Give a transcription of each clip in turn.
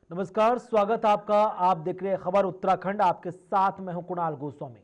नमस्कार, स्वागत आपका। आप देख रहे हैं खबर उत्तराखंड। आपके साथ मैं हूं कुणाल गोस्वामी।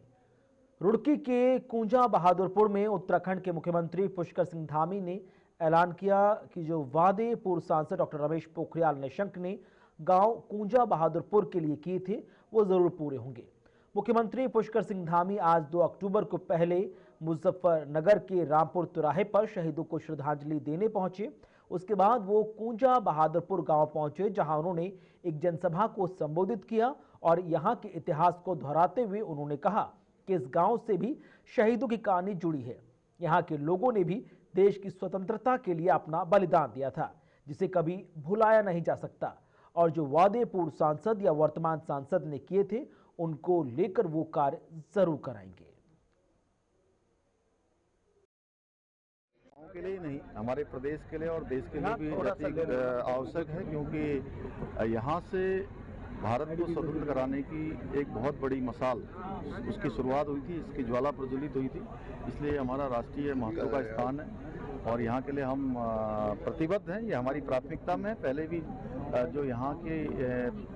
रुड़की के कुंजा बहादुरपुर में उत्तराखंड के मुख्यमंत्री पुष्कर सिंह धामी ने ऐलान किया कि जो वादे पूर्व सांसद डॉक्टर रमेश पोखरियाल निशंक ने गांव कुंजा बहादुरपुर के लिए किए थे वो जरूर पूरे होंगे। मुख्यमंत्री पुष्कर सिंह धामी आज 2 अक्टूबर को पहले मुजफ्फरनगर के रामपुर तिराहे पर शहीदों को श्रद्धांजलि देने पहुंचे। उसके बाद वो कुंजा बहादुरपुर गांव पहुंचे, जहां उन्होंने एक जनसभा को संबोधित किया और यहां के इतिहास को दोहराते हुए उन्होंने कहा कि इस गांव से भी शहीदों की कहानी जुड़ी है। यहां के लोगों ने भी देश की स्वतंत्रता के लिए अपना बलिदान दिया था, जिसे कभी भुलाया नहीं जा सकता। और जो वादे पूर्व सांसद या वर्तमान सांसद ने किए थे, उनको लेकर वो कार्य जरूर कराएंगे। के लिए नहीं, हमारे प्रदेश के लिए और देश के लिए भी अति आवश्यक है, क्योंकि यहाँ से भारत को स्वतंत्र कराने की एक बहुत बड़ी मसाल उसकी शुरुआत हुई थी, इसकी ज्वाला प्रज्वलित हुई थी। इसलिए हमारा राष्ट्रीय महत्व का स्थान है और यहाँ के लिए हम प्रतिबद्ध हैं। ये हमारी प्राथमिकता में पहले भी जो यहाँ के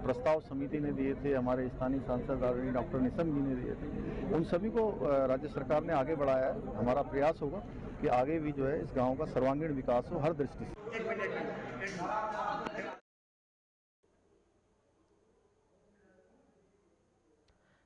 प्रस्ताव समिति ने दिए थे, हमारे स्थानीय सांसद आदरणीय डॉक्टर निशंक जी ने दिए थे, उन सभी को राज्य सरकार ने आगे बढ़ाया है। हमारा प्रयास होगा कि आगे भी जो है इस गांव का सर्वांगीण विकास हो हर दृष्टि से।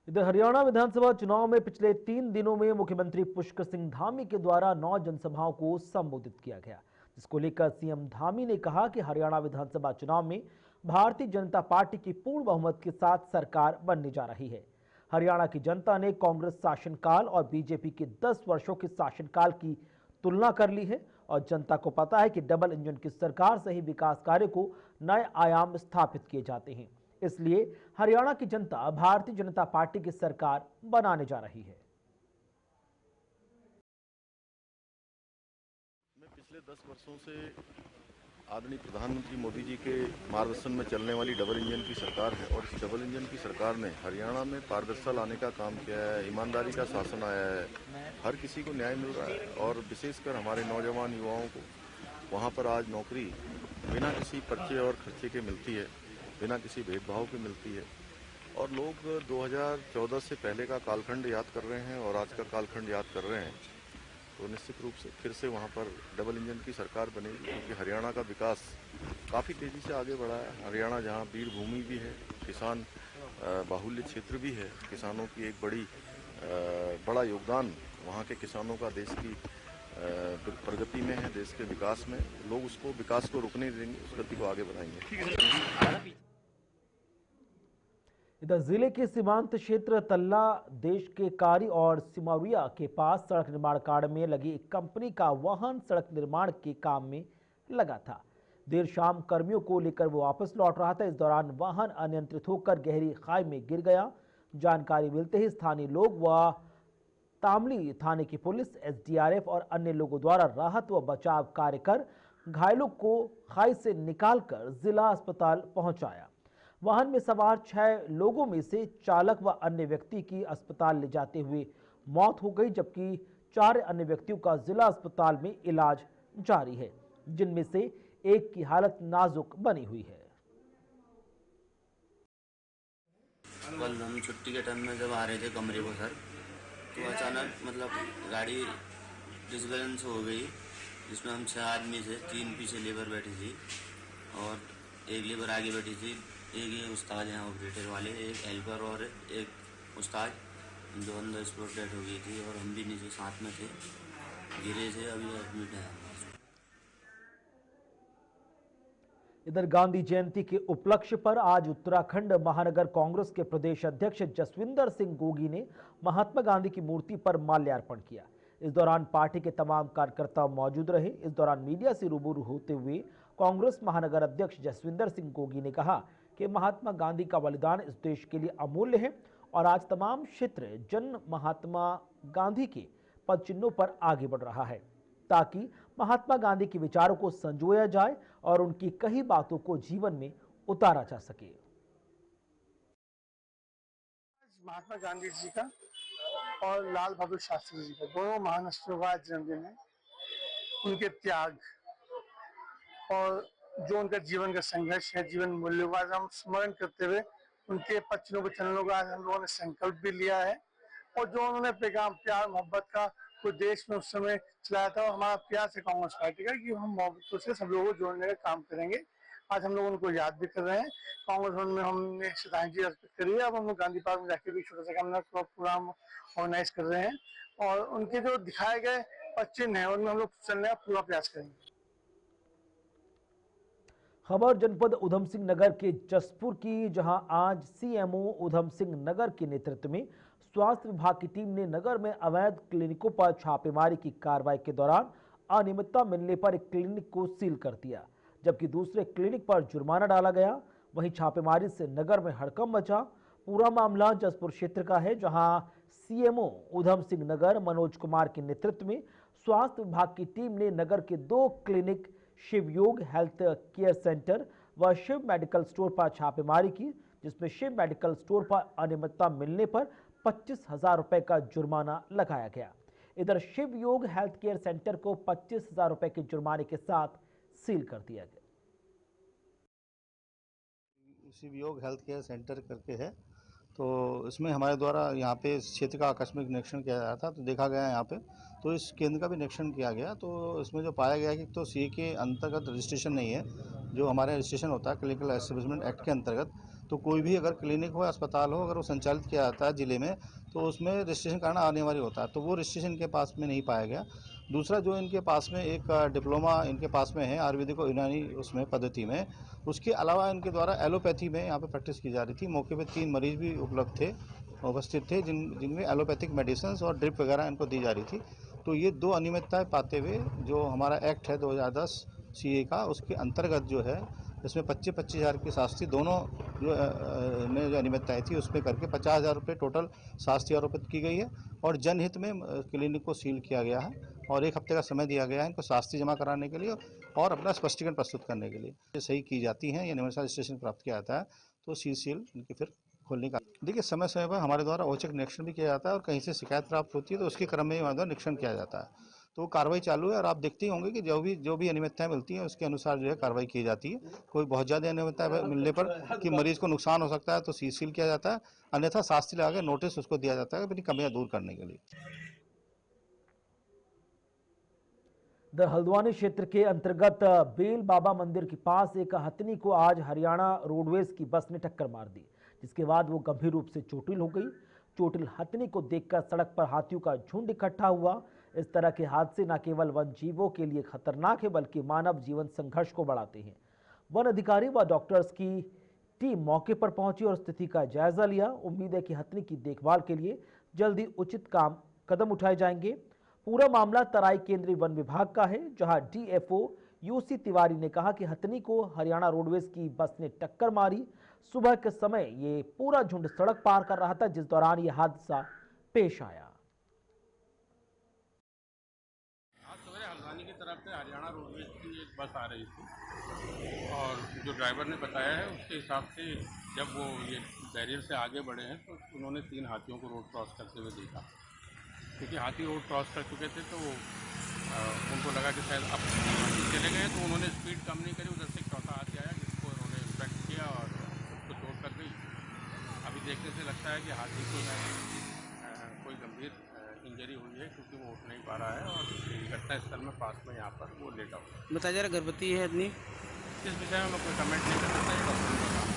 इधर हरियाणा विधानसभा चुनाव में पिछले 3 दिनों में मुख्यमंत्री पुष्कर सिंह धामी के द्वारा 9 जनसभाओं को संबोधित किया गया, जिसको लेकर सीएम धामी ने कहा कि हरियाणा विधानसभा चुनाव में भारतीय जनता पार्टी की पूर्ण बहुमत के साथ सरकार बनने जा रही है। हरियाणा की जनता ने कांग्रेस शासनकाल और बीजेपी के 10 वर्षों के शासनकाल की तुलना कर ली है और जनता को पता है कि डबल इंजन की सरकार से ही विकास कार्य को नए आयाम स्थापित किए जाते हैं। इसलिए हरियाणा की जनता भारतीय जनता पार्टी की सरकार बनाने जा रही है। मैं पिछले 10 वर्षों से आदरणीय प्रधानमंत्री मोदी जी के मार्गदर्शन में चलने वाली डबल इंजन की सरकार है और इस डबल इंजन की सरकार ने हरियाणा में पारदर्शिता लाने का काम किया है, ईमानदारी का शासन आया है, हर किसी को न्याय मिल रहा है और विशेषकर हमारे नौजवान युवाओं को वहाँ पर आज नौकरी बिना किसी पर्चे और खर्चे के मिलती है, बिना किसी भेदभाव के मिलती है। और लोग 2014 से पहले का कालखंड याद कर रहे हैं और आज का कालखंड याद कर रहे हैं, तो निश्चित रूप से फिर से वहाँ पर डबल इंजन की सरकार बनेगी, क्योंकि हरियाणा का विकास काफ़ी तेज़ी से आगे बढ़ा है। हरियाणा जहाँ वीर भूमि भी है, किसान बाहुल्य क्षेत्र भी है, किसानों की एक बड़ा योगदान वहाँ के किसानों का देश की प्रगति में है, देश के विकास में। लोग उसको विकास को रुकने देंगे, उस गति को आगे बढ़ाएंगे। इधर जिले के सीमांत क्षेत्र तल्ला देश के कारी और सिमरिया के पास सड़क निर्माण कार्य में लगी एक कंपनी का वाहन सड़क निर्माण के काम में लगा था। देर शाम कर्मियों को लेकर वो वापस लौट रहा था। इस दौरान वाहन अनियंत्रित होकर गहरी खाई में गिर गया। जानकारी मिलते ही स्थानीय लोग व तामली थाने की पुलिस, एसडीआरएफ और अन्य लोगों द्वारा राहत व बचाव कार्य कर घायलों को खाई से निकालकर जिला अस्पताल पहुंचाया। वाहन में सवार 6 लोगों में से चालक व अन्य व्यक्ति की अस्पताल ले जाते हुए मौत हो गई, जबकि 4 अन्य व्यक्तियों का जिला अस्पताल में इलाज जारी है, जिनमें से एक की हालत नाजुक बनी हुई है। कल हम छुट्टी के टाइम में जब आ रहे थे कमरे को सर, तो अचानक गाड़ी डिसबैलेंस हो गई, जिसमें हम 6 आदमी थे, 3 पीछे लेबर बैठी थी और एक लेबर आगे बैठी थी। एक ये उस्ताद हैं ऑपरेटर वाले, एक हेल्पर और एक उस्ताद, जो अंदर स्पॉट डेड हो गई थी और हम भी नीचे साथ में थे, गिरे थे, अभी एडमिट है। इधर गांधी जयंती के उपलक्ष्य पर आज उत्तराखंड महानगर कांग्रेस के प्रदेश अध्यक्ष जसविंदर सिंह गोगी ने महात्मा गांधी की मूर्ति पर माल्यार्पण किया। इस दौरान पार्टी के तमाम कार्यकर्ता मौजूद रहे। इस दौरान मीडिया से रूबरू होते हुए कांग्रेस महानगर अध्यक्ष जसविंदर सिंह गोगी ने कहा कि महात्मा गांधी का बलिदान इस देश के लिए अमूल्य है और आज तमाम क्षेत्र जन महात्मा गांधी के पद चिन्हों पर आगे बढ़ रहा है, ताकि महात्मा गांधी के विचारों को संजोया जाए और उनकी कई बातों को जीवन में उतारा जा सके। महात्मा गांधी जी का और लाल बहादुर शास्त्री जी का, दोनों महान हस्तियों का जन्मदिन है। उनके त्याग और जो उनका जीवन का संघर्ष है, जीवन मूल्यों का हम स्मरण करते हुए उनके पचनों को चरणों का आज हम लोगों ने संकल्प भी लिया है। और जो उन्होंने पैगाम प्यार मोहब्बत का पूरे देश में उस समय चलाया था, हमारा प्यार से कांग्रेस पार्टी का कि हम मोहब्बतों से सब लोगों को जोड़ने का काम करेंगे। आज हम लोग उनको याद भी कर रहे हैं। कांग्रेस भवन में हमने श्रद्धांजलि अर्पित करी है। अब हम लोग गांधी पार्क में जाकर भी छोटा सा हमने प्रोग्राम ऑर्गेनाइज कर रहे हैं और उनके जो दिखाए गए चिन्ह है उनमें हम लोग चलने का पूरा प्रयास करेंगे। खबर जनपद उधम सिंह नगर के जसपुर की, जहां आज सीएमओ उधम सिंह नगर के नेतृत्व में स्वास्थ्य विभाग की टीम ने नगर में अवैध क्लिनिकों पर छापेमारी की कार्रवाई के दौरान अनियमितता मिलने पर एक क्लिनिक को सील कर दिया, जबकि दूसरे क्लिनिक पर जुर्माना डाला गया। वहीं छापेमारी से नगर में हड़कंप मचा। पूरा मामला जसपुर क्षेत्र का है, जहां सीएमओ उधम सिंह नगर मनोज कुमार के नेतृत्व में स्वास्थ्य विभाग की टीम ने नगर के 2 क्लिनिक शिव योग हेल्थ केयर सेंटर व शिव मेडिकल स्टोर पर छापेमारी की, जिसमें शिव मेडिकल स्टोर पर अनियमितता मिलने पर 25,000 रुपए का जुर्माना लगाया गया। इधर शिव योग हेल्थ केयर सेंटर को 25,000 रुपए के जुर्माने के साथ सील कर दिया गया। शिव योग हेल्थ केयर सेंटर करके है, तो इसमें हमारे द्वारा यहाँ पे इस क्षेत्र का आकस्मिक निरीक्षण किया गया था, तो देखा गया यहाँ पे, तो इस केंद्र का भी निरीक्षण किया गया। तो इसमें जो पाया गया कि तो सीए के अंतर्गत रजिस्ट्रेशन नहीं है, जो हमारे रजिस्ट्रेशन होता है क्लिनिकल एस्टेब्लिशमेंट एक्ट के अंतर्गत। तो कोई भी अगर क्लिनिक हो, अस्पताल हो, अगर वो संचालित किया जाता है जिले में, तो उसमें रजिस्ट्रेशन करना अनिवार्य होता है। तो वो रजिस्ट्रेशन के पास में नहीं पाया गया। दूसरा, जो इनके पास में एक डिप्लोमा इनके पास में है आयुर्वेदिक और यूनानी उसमें पद्धति में, उसके अलावा इनके द्वारा एलोपैथी में यहाँ पे प्रैक्टिस की जा रही थी। मौके पे 3 मरीज भी उपस्थित थे जिनमें एलोपैथिक मेडिसिन और ड्रिप वगैरह इनको दी जा रही थी। तो ये 2 अनियमितताएं पाते हुए जो हमारा एक्ट है 2010 सीए का, उसके अंतर्गत जो है इसमें 25-25 हज़ार की शास्ति दोनों में जो अनियमितताएं थी उसमें करके 50,000 रुपये टोटल शास्ति आरोपित की गई है। और जनहित में क्लिनिक को सील किया गया है और 1 हफ्ते का समय दिया गया है इनको शास्ति जमा कराने के लिए और अपना स्पष्टीकरण प्रस्तुत करने के लिए। ये सही की जाती हैं या नियमानुसार रजिस्ट्रेशन प्राप्त किया जाता है तो सील इनकी फिर खोलने का। देखिए, समय समय पर हमारे द्वारा औचक निरीक्षण भी किया जाता है और कहीं से शिकायत प्राप्त होती है तो उसके क्रम में हमारे द्वारा निरीक्षण किया जाता है। तो कार्रवाई चालू है और आप देखते ही होंगे कि जो भी अनियमितताएं मिलती हैं उसके अनुसार जो है कार्रवाई की जाती है। कोई बहुत ज़्यादा अनियमितता मिलने पर कि मरीज को नुकसान हो सकता है तो सील किया जाता है, अन्यथा शास्ति लगा के नोटिस उसको दिया जाता है अपनी कमियां दूर करने के लिए। हल्द्वानी क्षेत्र के अंतर्गत बेल बाबा मंदिर के पास एक हथनी को आज हरियाणा रोडवेज की बस ने टक्कर मार दी, जिसके बाद वो गंभीर रूप से चोटिल हो गई। चोटिल हथनी को देखकर सड़क पर हाथियों का झुंड इकट्ठा हुआ। इस तरह के हादसे न केवल वन जीवों के लिए खतरनाक है बल्कि मानव जीवन संघर्ष को बढ़ाते हैं। वन अधिकारी व डॉक्टर्स की टीम मौके पर पहुंची और स्थिति का जायजा लिया। उम्मीद है कि हथनी की देखभाल के लिए जल्दी उचित कदम उठाए जाएंगे। पूरा मामला तराई केंद्रीय वन विभाग का है, जहां डीएफओ यूसी तिवारी ने कहा कि हथनी को हरियाणा रोडवेज की बस ने टक्कर मारी। सुबह के समय ये पूरा झुंड सड़क पार कर रहा था, जिस दौरान यह हादसा पेश आया। आज सवेरे हल्द्वानी की तरफ से हरियाणा रोडवेज की एक बस आ रही थी और जो ड्राइवर ने बताया है उसके हिसाब से जब वो ये बैरियर से आगे बढ़े हैं तो उन्होंने 3 हाथियों को रोड क्रॉस करते हुए देखा। क्योंकि हाथी रोड क्रॉस कर चुके थे तो उनको लगा कि शायद अब हाथी चले गए, तो उन्होंने स्पीड कम नहीं करी। उधर से चौथा हाथी आया जिसको उन्होंने इंस्पेक्ट किया और उसको चोट कर गई। अभी देखने से लगता है कि हाथी को कोई गंभीर इंजरी हुई है क्योंकि वो उठ नहीं पा रहा है और घटना स्थल में पास में यहाँ पर वो लेटा हुआ। बताया जा रहा गर्भवती है आदमी। इस विषय में कोई कमेंट नहीं कर सकता, डॉक्टर ने बताया।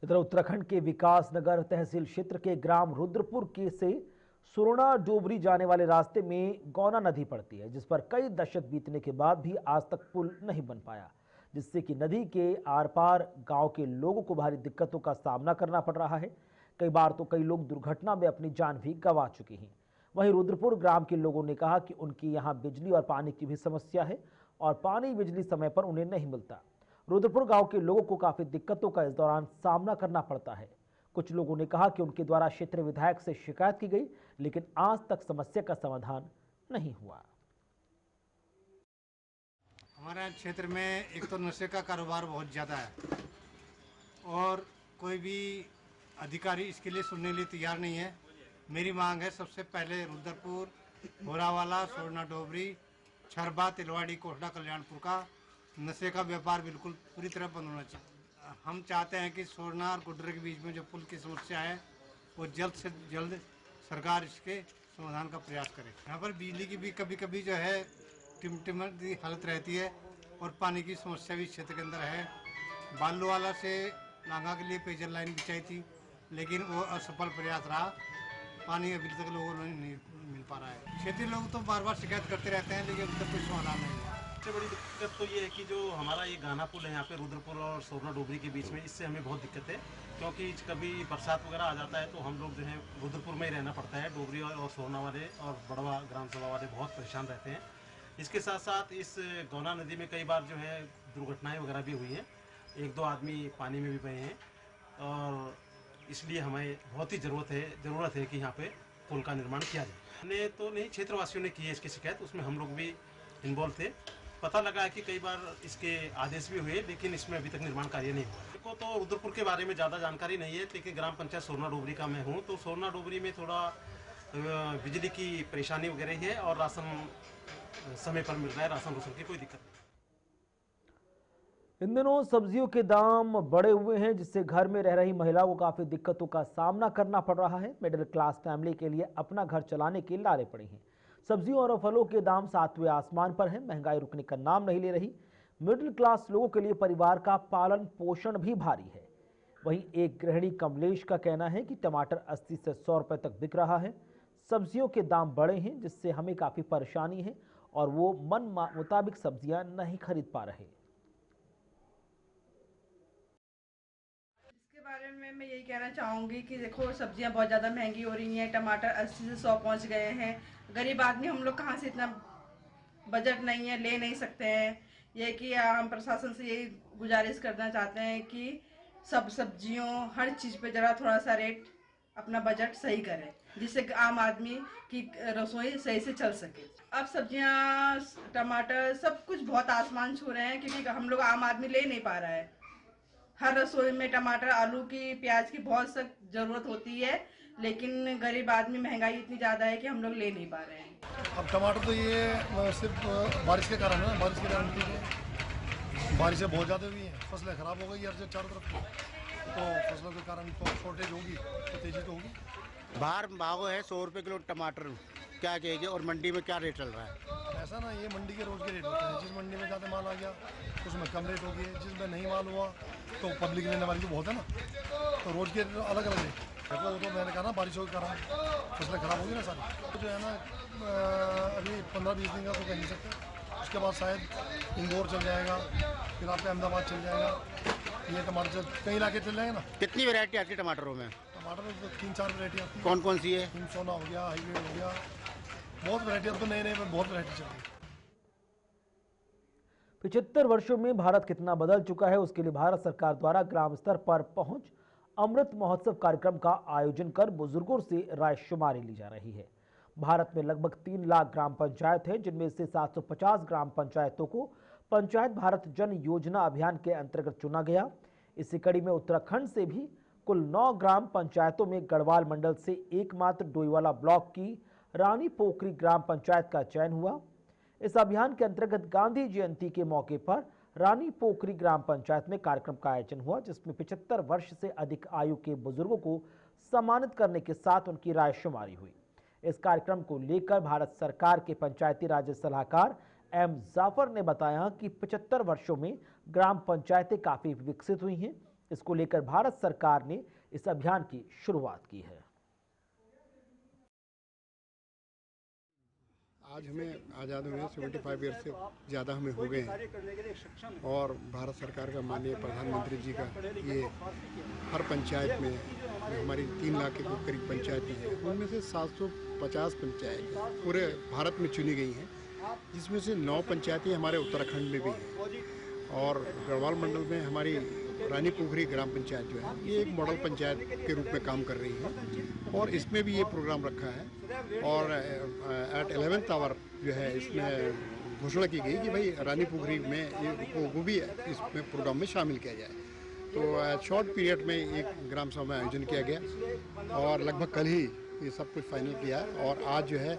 इधर उत्तराखंड के विकासनगर तहसील क्षेत्र के ग्राम रुद्रपुर के से सुरना डोबरी जाने वाले रास्ते में गौना नदी पड़ती है, जिस पर कई दशक बीतने के बाद भी आज तक पुल नहीं बन पाया, जिससे कि नदी के आर पार गांव के लोगों को भारी दिक्कतों का सामना करना पड़ रहा है। कई बार तो कई लोग दुर्घटना में अपनी जान भी गंवा चुके हैं। वहीं रुद्रपुर ग्राम के लोगों ने कहा कि उनकी यहाँ बिजली और पानी की भी समस्या है और पानी बिजली समय पर उन्हें नहीं मिलता। रुद्रपुर गांव के लोगों को काफी दिक्कतों का इस दौरान सामना करना पड़ता है। कुछ लोगों ने कहा कि उनके द्वारा क्षेत्रीय विधायक से शिकायत की गई, लेकिन आज तक समस्या का समाधान नहीं हुआ। हमारे क्षेत्र में एक तो नशे का कारोबार बहुत ज़्यादा है और कोई भी अधिकारी इसके लिए सुनने के लिए तैयार नहीं है। मेरी मांग है सबसे पहले रुद्रपुर होरावाला, सोरना डोबरी, छरबा, तिलवाड़ी, कोटड़ा, कल्याणपुर का नशे का व्यापार बिल्कुल पूरी तरह बंद होना चाहिए। हम चाहते हैं कि सोरना और गुड्डरे के बीच में जो पुल की समस्या है वो जल्द से जल्द सरकार इसके समाधान का प्रयास करे। यहाँ पर बिजली की भी कभी कभी जो है टिमटिमाती हालत रहती है और पानी की समस्या भी क्षेत्र के अंदर है। बालूवाला से लांगा के लिए पेयजल लाइन बिछाई थी, लेकिन वो असफल प्रयास रहा। पानी अभी तक लोगों को नहीं मिल पा रहा है। क्षेत्रीय लोग तो बार बार शिकायत करते रहते हैं, लेकिन अभी तक कोई समाधान नहीं है। सबसे बड़ी दिक्कत तो ये है कि जो हमारा ये गाना पुल है यहाँ पे रुद्रपुर और सोरना डोबरी के बीच में, इससे हमें बहुत दिक्कत है, क्योंकि कभी बरसात वगैरह आ जाता है तो हम लोग जो है रुद्रपुर में ही रहना पड़ता है। डोबरी और सोरना वाले और बड़वा ग्राम सभा वाले बहुत परेशान रहते हैं। इसके साथ साथ इस गौना नदी में कई बार जो है दुर्घटनाएँ वगैरह भी हुई हैं, 1-2 आदमी पानी में भी बहे हैं, और इसलिए हमें बहुत ही ज़रूरत है कि यहाँ पे पुल का निर्माण किया जाए। हमने तो नहीं, क्षेत्रवासियों ने की है इसकी शिकायत, उसमें हम लोग भी इन्वॉल्व थे। पता लगा है कि कई बार इसके आदेश भी हुए, लेकिन इसमें अभी तक निर्माण कार्य नहीं हुआ। को तो रुद्रपुर के बारे में ज़्यादा जानकारी नहीं है, लेकिन ग्राम पंचायत सोरना डोबरी का मैं हूँ, तो सोरना डोबरी में थोड़ा बिजली की परेशानी वगैरह है और राशन समय पर मिल रहा है, राशन की कोई दिक्कत नहीं। इन दिनों सब्जियों के दाम बढ़े हुए हैं, जिससे घर में रह रही महिलाओं को काफी दिक्कतों का सामना करना पड़ रहा है। मिडिल क्लास फैमिली के लिए अपना घर चलाने के लारे पड़े हैं। सब्जियों और फलों के दाम सातवें आसमान पर हैं। महंगाई रुकने का नाम नहीं ले रही। मिडिल क्लास लोगों के लिए परिवार का पालन पोषण भी भारी है। वहीं एक गृहिणी कमलेश का कहना है कि टमाटर 80 से 100 रुपए तक बिक रहा है। सब्जियों के दाम बढ़े हैं, जिससे हमें काफी परेशानी है और वो मन मुताबिक सब्जियां नहीं खरीद पा रहे। बारे में मैं यही कहना चाहूँगी कि देखो, सब्जियां बहुत ज़्यादा महंगी हो रही हैं। टमाटर 80 से 100 पहुँच गए हैं। गरीब आदमी हम लोग कहाँ से इतना बजट नहीं है, ले नहीं सकते हैं। ये कि हम प्रशासन से यही गुजारिश करना चाहते हैं कि सब सब्जियों हर चीज़ पे ज़रा थोड़ा सा रेट अपना बजट सही करें, जिससे आम आदमी की रसोई सही से चल सके। अब सब्जियां, टमाटर सब कुछ बहुत आसमान छू रहे हैं, क्योंकि हम लोग आम आदमी ले नहीं पा रहा है। हर रसोई में टमाटर, आलू की, प्याज की बहुत सख्त ज़रूरत होती है, लेकिन गरीब आदमी, महंगाई इतनी ज़्यादा है कि हम लोग ले नहीं पा रहे हैं। अब टमाटर तो ये सिर्फ बारिश के कारण है, बारिश के कारण बारिशें बहुत ज़्यादा हुई हैं, फसलें ख़राब हो गई हर जगह चारों तरफ, तो फसलों के कारण तो शॉर्टेज होगी, तो तेज़ी तो होगी। बाहर भाव है 100 रुपये किलो टमाटर, क्या कहेंगे, और मंडी में क्या रेट चल रहा है? ऐसा ना, ये मंडी के रोज़ के रेट होते हैं। जिस मंडी में ज़्यादा माल आ गया उसमें कम रेट हो गया, जिसमें नहीं माल हुआ तो पब्लिक लेने वाली तो बहुत है ना, तो रोज़ के अलग अलग रेट। देखो, तो मैंने कहा ना, बारिशों के कारण फसलें ख़राब होगी ना सारी, तो जो है ना अभी 15-20 दिन का तो कह नहीं सकते। उसके बाद शायद इंदौर चल जाएगा, फिर आपका अहमदाबाद चल जाएगा, ये टमाटर कई इलाके चल जाएंगे ना। कितनी वैरायटी आती है टमाटरों में? टमाटर में तो 3-4 वैरायटी आती है। कौन कौन सी है? सोना हो गया, हाईवे हो गया, बहुत वैरायटी। अब तो नए में बहुत वैरायटी चल रही है। 75 वर्षों में भारत कितना बदल चुका है, उसके लिए भारत सरकार द्वारा ग्राम स्तर पर पहुंच अमृत महोत्सव कार्यक्रम का आयोजन कर बुजुर्गों से रायशुमारी ली जा रही है। भारत में लगभग 3 लाख ग्राम पंचायत है, जिनमें से 750 ग्राम पंचायतों को पंचायत भारत जन योजना अभियान के अंतर्गत चुना गया। इसी कड़ी में उत्तराखंड से भी कुल 9 ग्राम पंचायतों में गढ़वाल मंडल से एकमात्र डोईवाला ब्लॉक की रानी पोखरी ग्राम पंचायत का चयन हुआ। इस अभियान के अंतर्गत गांधी जयंती के मौके पर रानी पोखरी ग्राम पंचायत में कार्यक्रम का आयोजन हुआ, जिसमें 75 वर्ष से अधिक आयु के बुजुर्गों को सम्मानित करने के साथ उनकी रायशुमारी हुई। इस कार्यक्रम को लेकर भारत सरकार के पंचायती राज सलाहकार एम जाफर ने बताया कि 75 वर्षों में ग्राम पंचायतें काफी विकसित हुई हैं। इसको लेकर भारत सरकार ने इस अभियान की शुरुआत की है। आज हमें आज़ाद हुए 75 ईयर से ज़्यादा हमें हो गए हैं, और भारत सरकार का माननीय प्रधानमंत्री जी का ये हर पंचायत में हमारी 3 लाख के करीब पंचायतें हैं, उनमें से 750 पंचायत पूरे भारत में चुनी गई हैं, जिसमें से 9 पंचायतें हमारे उत्तराखंड में भी हैं। और गढ़वाल मंडल में हमारी रानी पोखरी ग्राम पंचायत जो है, ये एक मॉडल पंचायत के रूप में काम कर रही है, और इसमें भी ये प्रोग्राम रखा है। और एट 11th आवर जो है, इसमें घोषणा की गई कि भाई रानी पोखरी में वो भी इसमें प्रोग्राम में शामिल किया जाए। तो शॉर्ट पीरियड में एक ग्राम सभा में आयोजन किया गया, और लगभग कल ही ये सब कुछ फाइनल किया, और आज जो है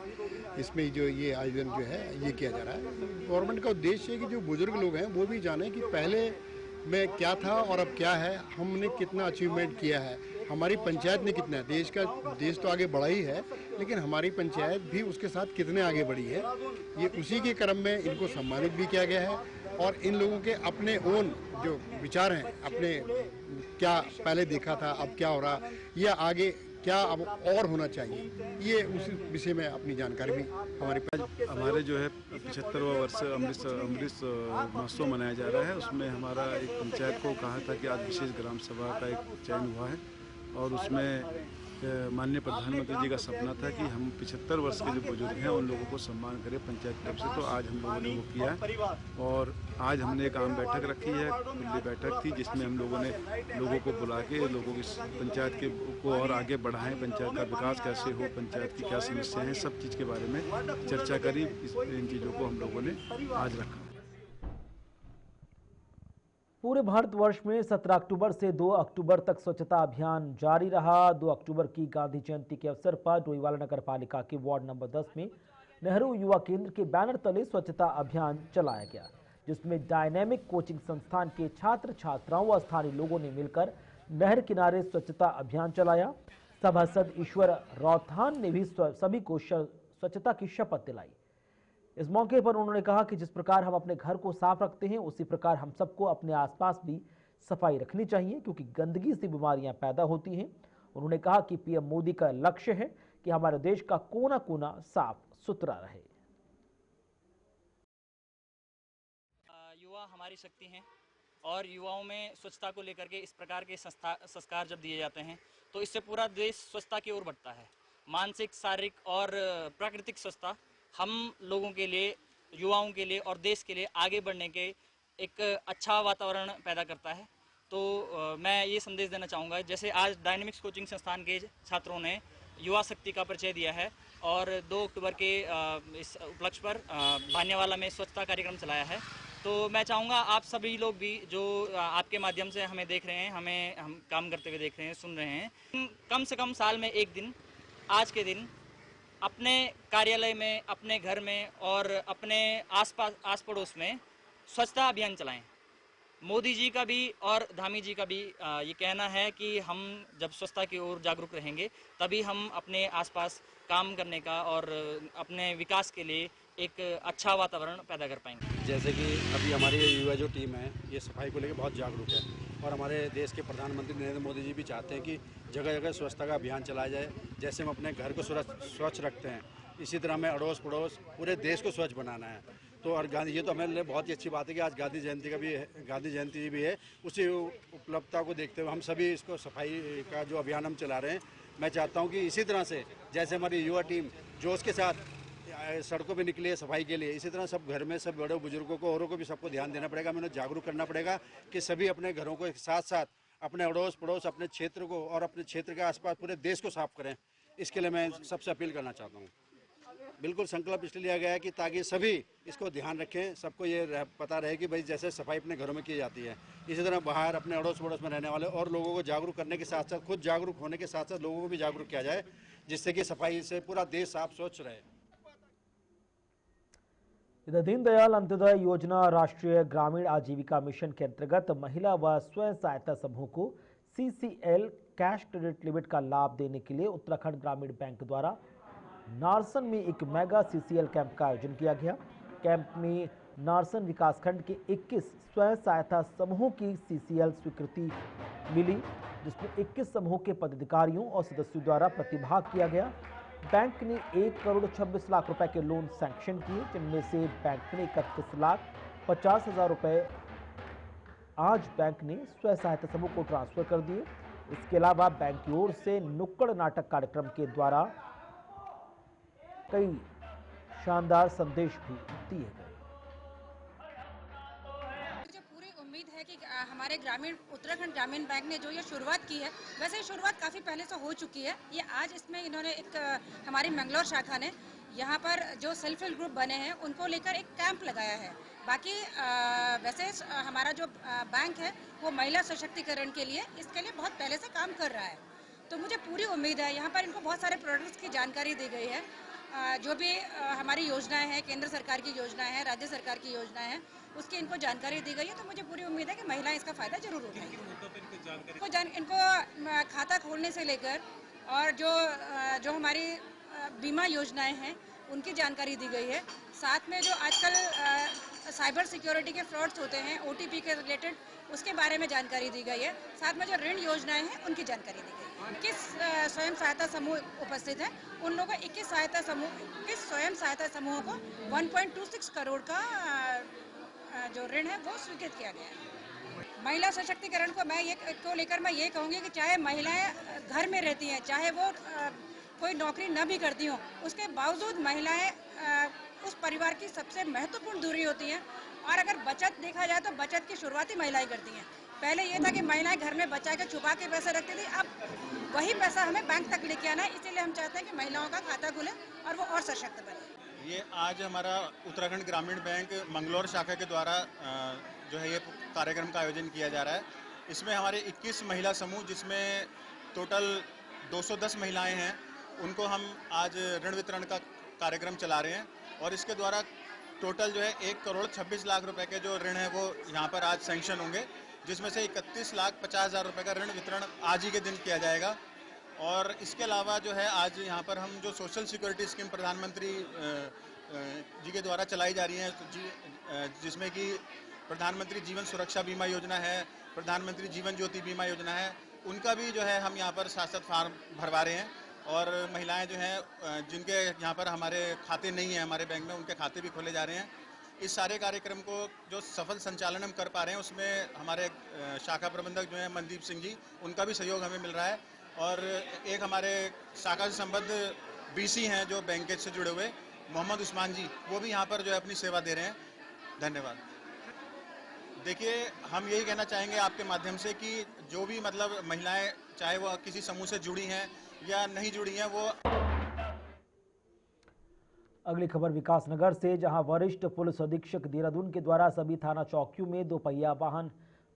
इसमें जो ये आयोजन जो है ये किया जा रहा है। गवर्नमेंट का उद्देश्य है कि जो बुजुर्ग लोग हैं वो भी जाने कि पहले में क्या था और अब क्या है, हमने कितना अचीवमेंट किया है, हमारी पंचायत ने कितना, देश तो आगे बढ़ा ही है लेकिन हमारी पंचायत भी उसके साथ कितने आगे बढ़ी है। ये उसी के क्रम में इनको सम्मानित भी किया गया है और इन लोगों के अपने ओन जो विचार हैं, अपने क्या पहले देखा था अब क्या हो रहा या आगे क्या अब और होना चाहिए, ये उस विषय में अपनी जानकारी भी हमारे जो है 75वां वर्ष अमृत महोत्सव मनाया जा रहा है। उसमें हमारा एक पंचायत को कहा था कि आज विशेष ग्राम सभा का एक चयन हुआ है और उसमें माननीय प्रधानमंत्री जी का सपना था कि हम 75 वर्ष के जो बुजुर्ग हैं उन लोगों को सम्मान करें पंचायत की तरफ से। तो आज हम लोगों ने वो किया और आज हमने एक आम बैठक रखी है, खुली बैठक थी जिसमें हम लोगों ने लोगों को बुला के लोगों की पंचायत के को और आगे बढ़ाएं, पंचायत का विकास कैसे हो, पंचायत की क्या समस्याएं हैं, सब चीज़ के बारे में चर्चा करी। इन चीज़ों को हम लोगों ने आज रखा। पूरे भारतवर्ष में 17 अक्टूबर से 2 अक्टूबर तक स्वच्छता अभियान जारी रहा। 2 अक्टूबर की गांधी जयंती के अवसर पर डोईवाला नगर पालिका के वार्ड नंबर 10 में नेहरू युवा केंद्र के बैनर तले स्वच्छता अभियान चलाया गया, जिसमें डायनेमिक कोचिंग संस्थान के छात्र छात्राओं व स्थानीय लोगों ने मिलकर नहर किनारे स्वच्छता अभियान चलाया। सभासद ईश्वर रौथान ने भी सभी को स्वच्छता की शपथ दिलाई। इस मौके पर उन्होंने कहा कि जिस प्रकार हम अपने घर को साफ रखते हैं उसी प्रकार हम सबको अपने आसपास भी सफाई रखनी चाहिए, क्योंकि गंदगी से बीमारियां पैदा होती हैं। उन्होंने कहा कि पीएम मोदी का लक्ष्य है कि हमारे देश का कोना कोना साफ सुथरा रहे। युवा हमारी शक्ति हैं और युवाओं में स्वच्छता को लेकर के इस प्रकार के संस्कार जब दिए जाते हैं तो इससे पूरा देश स्वच्छता की ओर बढ़ता है। मानसिक, शारीरिक और प्राकृतिक स्वच्छता हम लोगों के लिए, युवाओं के लिए और देश के लिए आगे बढ़ने के एक अच्छा वातावरण पैदा करता है। तो मैं ये संदेश देना चाहूँगा, जैसे आज डायनेमिक्स कोचिंग संस्थान के छात्रों ने युवा शक्ति का परिचय दिया है और 2 अक्टूबर के इस उपलक्ष्य पर भान्यावाला में स्वच्छता कार्यक्रम चलाया है। तो मैं चाहूँगा आप सभी लोग भी जो आपके माध्यम से हमें देख रहे हैं, हम काम करते हुए देख रहे हैं, सुन रहे हैं, कम से कम साल में एक दिन, आज के दिन अपने कार्यालय में, अपने घर में और अपने आस पड़ोस में स्वच्छता अभियान चलाएं। मोदी जी का भी और धामी जी का भी ये कहना है कि हम जब स्वच्छता की ओर जागरूक रहेंगे तभी हम अपने आसपास काम करने का और अपने विकास के लिए एक अच्छा वातावरण पैदा कर पाएंगे। जैसे कि अभी हमारी युवा जो टीम है ये सफाई को लेकर बहुत जागरूक है और हमारे देश के प्रधानमंत्री नरेंद्र मोदी जी भी चाहते हैं कि जगह जगह स्वच्छता का अभियान चलाया जाए। जैसे हम अपने घर को स्वच्छ रखते हैं, इसी तरह हमें अड़ोस पड़ोस पूरे देश को स्वच्छ बनाना है। तो और गांधी, ये तो हमारे लिए बहुत ही अच्छी बात है कि आज गांधी जयंती भी है। उसी उपलब्धता को देखते हुए हम सभी इसको सफाई का जो अभियान हम चला रहे हैं, मैं चाहता हूँ कि इसी तरह से जैसे हमारी युवा टीम जोश के साथ सड़कों पे निकली है सफाई के लिए, इसी तरह सब घर में सब बड़े बुजुर्गों को, औरों को भी सबको ध्यान देना पड़ेगा, हमें जागरूक करना पड़ेगा कि सभी अपने घरों को साथ साथ अपने अड़ोस पड़ोस, अपने क्षेत्र को और अपने क्षेत्र के आसपास पूरे देश को साफ करें। इसके लिए मैं सबसे अपील करना चाहता हूँ। बिल्कुल संकल्प इसलिए लिया गया है कि ताकि सभी इसको ध्यान रखें, सबको ये पता रहे कि भाई जैसे सफाई अपने घरों में की जाती है, इसी तरह बाहर अपने अड़ोस पड़ोस में रहने वाले और लोगों को जागरूक करने के साथ साथ, खुद जागरूक होने के साथ साथ लोगों को भी जागरूक किया जाए, जिससे कि सफाई से पूरा देश साफ स्वच्छ रहे। इधर दीनदयाल अंत्योदय योजना राष्ट्रीय ग्रामीण आजीविका मिशन के अंतर्गत महिला व स्वयं सहायता समूह को CCL कैश क्रेडिट लिमिट का लाभ देने के लिए उत्तराखंड ग्रामीण बैंक द्वारा नारसन में एक मेगा CCL कैंप का आयोजन किया गया। कैंप में नारसन विकासखंड के 21 स्वयं सहायता समूहों की CCL स्वीकृति मिली, जिसमें 21 समूह के पदाधिकारियों और सदस्यों द्वारा प्रतिभाग किया गया। बैंक ने 1 करोड़ 26 लाख रुपए के लोन सैंक्शन किए, जिनमें से बैंक ने 31,50,000 रुपए आज बैंक ने स्वयं सहायता समूह को ट्रांसफर कर दिए। इसके अलावा बैंक की ओर से नुक्कड़ नाटक कार्यक्रम के द्वारा कई शानदार संदेश भी दिए गए। मुझे पूरी उम्मीद है कि हमारे उत्तराखंड ग्रामीण बैंक ने जो ये शुरुआत की है, वैसे ये शुरुआत काफ़ी पहले से हो चुकी है। ये आज इसमें इन्होंने हमारी मंगलौर शाखा ने यहाँ पर जो सेल्फ हेल्प ग्रुप बने हैं उनको लेकर एक कैंप लगाया है। बाकी वैसे हमारा जो बैंक है वो महिला सशक्तिकरण के लिए इसके लिए बहुत पहले से काम कर रहा है। तो मुझे पूरी उम्मीद है, यहाँ पर इनको बहुत सारे प्रोडक्ट्स की जानकारी दी गई है जो भी हमारी योजनाएं हैं, केंद्र सरकार की योजनाएं हैं, राज्य सरकार की योजनाएं हैं, उसकी इनको जानकारी दी गई है। तो मुझे पूरी उम्मीद है कि महिलाएं इसका फायदा जरूर उठाएंगी। इनको खाता खोलने से लेकर और जो हमारी बीमा योजनाएं हैं उनकी जानकारी दी गई है। साथ में जो आजकल साइबर सिक्योरिटी के फ्रॉड्स होते हैं, OTP के रिलेटेड, उसके बारे में जानकारी दी गई है। साथ में जो ऋण योजनाएं हैं उनकी जानकारी दी गई है। 21 स्वयं सहायता समूह उपस्थित हैं। उन लोगों को 21 स्वयं सहायता समूहों को 1.26 करोड़ का जो ऋण है वो स्वीकृत किया गया है। महिला सशक्तिकरण को लेकर मैं ये कहूँगी कि चाहे महिलाएं घर में रहती हैं, चाहे वो कोई नौकरी न भी करती हो, उसके बावजूद महिलाएं उस परिवार की सबसे महत्वपूर्ण दूरी होती हैं। और अगर बचत देखा जाए तो बचत की शुरुआत ही महिलाएं करती हैं। पहले ये था कि महिलाएं घर में बचा के छुपा के पैसे रखती थी, अब वही पैसा हमें बैंक तक लेके आना है। इसीलिए हम चाहते हैं कि महिलाओं का खाता खुले और वो और सशक्त बने। ये आज हमारा उत्तराखंड ग्रामीण बैंक मंगलौर शाखा के द्वारा जो है ये कार्यक्रम का आयोजन किया जा रहा है। इसमें हमारे 21 महिला समूह, जिसमें टोटल 210 महिलाएं हैं, उनको हम आज ऋण वितरण का कार्यक्रम चला रहे हैं। और इसके द्वारा टोटल जो है 1 करोड़ 26 लाख रुपए के जो ऋण है वो यहाँ पर आज सैंक्शन होंगे, जिसमें से 31,50,000 रुपए का ऋण वितरण आज ही के दिन किया जाएगा। और इसके अलावा जो है आज यहाँ पर हम जो सोशल सिक्योरिटी स्कीम प्रधानमंत्री जी के द्वारा चलाई जा रही है, जिसमें कि प्रधानमंत्री जीवन सुरक्षा बीमा योजना है, प्रधानमंत्री जीवन ज्योति बीमा योजना है, उनका भी जो है हम यहाँ पर साथ फार्म भरवा रहे हैं। और महिलाएं जो हैं जिनके यहाँ पर हमारे खाते नहीं हैं हमारे बैंक में, उनके खाते भी खोले जा रहे हैं। इस सारे कार्यक्रम को जो सफल संचालन हम कर पा रहे हैं, उसमें हमारे शाखा प्रबंधक जो हैं मनदीप सिंह जी, उनका भी सहयोग हमें मिल रहा है। और एक हमारे शाखा से संबद्ध BC हैं जो बैंक से जुड़े हुए, मोहम्मद उस्मान जी, वो भी यहाँ पर जो है अपनी सेवा दे रहे हैं। धन्यवाद। देखिए, हम यही कहना चाहेंगे आपके माध्यम से कि जो भी मतलब महिलाएं, चाहे वो किसी समूह से जुड़ी हैं या नहीं जुड़ी हैं, वो। अगली खबर विकासनगर से, जहां वरिष्ठ पुलिस अधीक्षक देहरादून के द्वारा सभी थाना चौकियों में 2 पहिया वाहन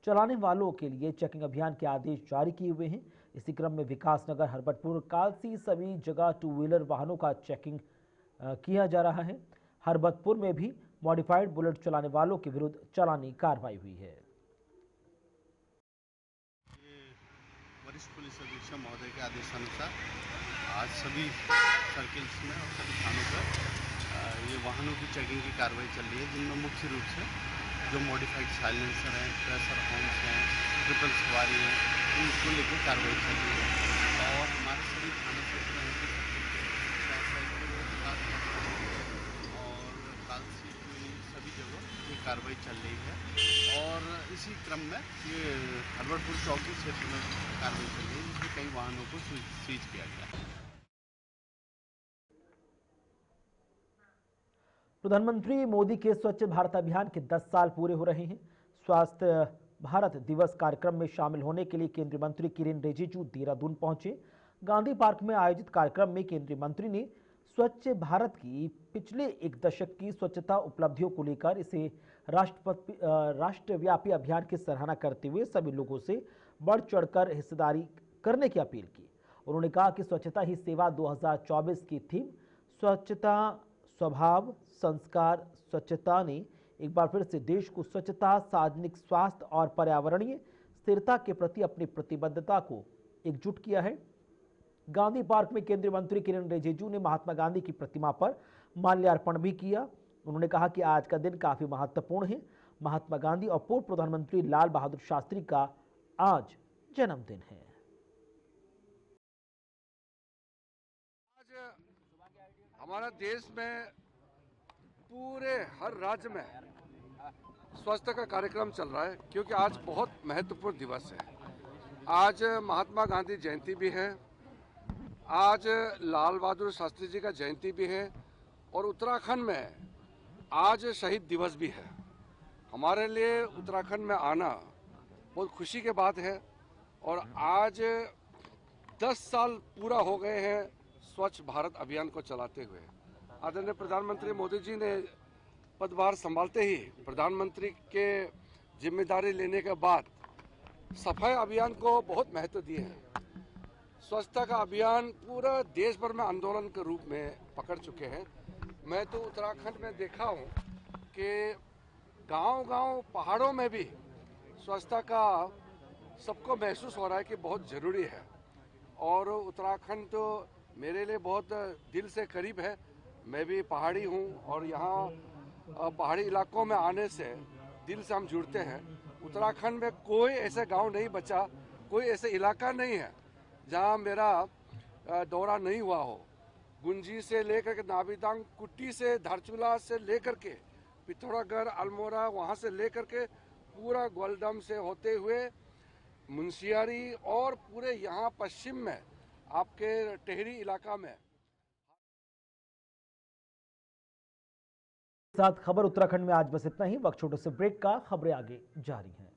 चलाने वालों के लिए चेकिंग अभियान के आदेश जारी किए हुए हैं। इसी क्रम में विकासनगर, हरबतपुर, कालसी सभी जगह 2 व्हीलर वाहनों का चेकिंग किया जा रहा है। हरबतपुर में भी मॉडिफाइड बुलेट चलाने वालों के विरुद्ध चालानी कार्रवाई हुई है। वरिष्ठ पुलिस अधीक्षक महोदय के आदेशानुसार आज सभी सर्किल्स में और सभी थानों पर ये वाहनों की चेकिंग की कार्रवाई चल रही है, जिनमें मुख्य रूप से जो मॉडिफाइड साइलेंसर हैं, प्रेशर हॉर्न्स हैं, ट्रिपल सवारी हैं, इनको लेकर कार्रवाई चल रही है। और हमारे सभी थाना क्षेत्र हैं और कालसी सभी जगह ये कार्रवाई चल रही है। और इसी क्रम में ये हरबतपुर चौकी क्षेत्र में कार्रवाई चल रही है, जिसमें कई वाहनों को सीज किया गया। प्रधानमंत्री मोदी के स्वच्छ भारत अभियान के 10 साल पूरे हो रहे हैं। स्वास्थ्य भारत दिवस कार्यक्रम में शामिल होने के लिए केंद्रीय मंत्री किरेन रिजिजू देहरादून पहुंचे। गांधी पार्क में आयोजित कार्यक्रम में केंद्रीय मंत्री ने स्वच्छ भारत की पिछले 1 दशक की स्वच्छता उपलब्धियों को लेकर इसे राष्ट्रव्यापी अभियान की सराहना करते हुए सभी लोगों से बढ़ चढ़कर हिस्सेदारी करने की अपील की। उन्होंने कहा कि स्वच्छता ही सेवा 2024 की थीम स्वच्छता स्वभाव संस्कार स्वच्छता ने एक बार फिर से देश को स्वच्छता, सार्वजनिक स्वास्थ्य और पर्यावरणीय स्थिरता के प्रति अपनी प्रतिबद्धता को एकजुट किया है। गांधी पार्क में केंद्रीय मंत्री किरेन रिजिजू ने महात्मा गांधी की प्रतिमा पर माल्यार्पण भी किया। उन्होंने कहा कि आज का दिन काफी महत्वपूर्ण है। महात्मा गांधी और पूर्व प्रधानमंत्री लाल बहादुर शास्त्री का आज जन्मदिन है। आज हमारा देश में पूरे हर राज्य में स्वच्छता का कार्यक्रम चल रहा है, क्योंकि आज बहुत महत्वपूर्ण दिवस है। आज महात्मा गांधी जयंती भी है, आज लाल बहादुर शास्त्री जी का जयंती भी है और उत्तराखंड में आज शहीद दिवस भी है। हमारे लिए उत्तराखंड में आना बहुत खुशी की बात है। और आज 10 साल पूरा हो गए हैं स्वच्छ भारत अभियान को चलाते हुए। आदरणीय प्रधानमंत्री मोदी जी ने पदभार संभालते ही प्रधानमंत्री के जिम्मेदारी लेने के बाद सफाई अभियान को बहुत महत्व दिए हैं। स्वच्छता का अभियान पूरा देश भर में आंदोलन के रूप में पकड़ चुके हैं। मैं तो उत्तराखंड में देखा हूँ कि गांव-गांव पहाड़ों में भी स्वच्छता का सबको महसूस हो रहा है कि बहुत ज़रूरी है। और उत्तराखंड तो मेरे लिए बहुत दिल से करीब है। मैं भी पहाड़ी हूँ और यहाँ पहाड़ी इलाकों में आने से दिल से हम जुड़ते हैं। उत्तराखंड में कोई ऐसा गांव नहीं बचा, कोई ऐसा इलाका नहीं है जहाँ मेरा दौरा नहीं हुआ हो। गुंजी से लेकर के नाबिदांग, कुट्टी से, धारचूला से लेकर के पिथौरागढ़, अल्मोड़ा, वहाँ से लेकर के पूरा ग्वालडम से होते हुए मुंशियारी और पूरे यहाँ पश्चिम में आपके टेहरी इलाका में। साथ खबर उत्तराखंड में आज बस इतना ही। वक्त छोटे से ब्रेक का, खबरें आगे जारी हैं।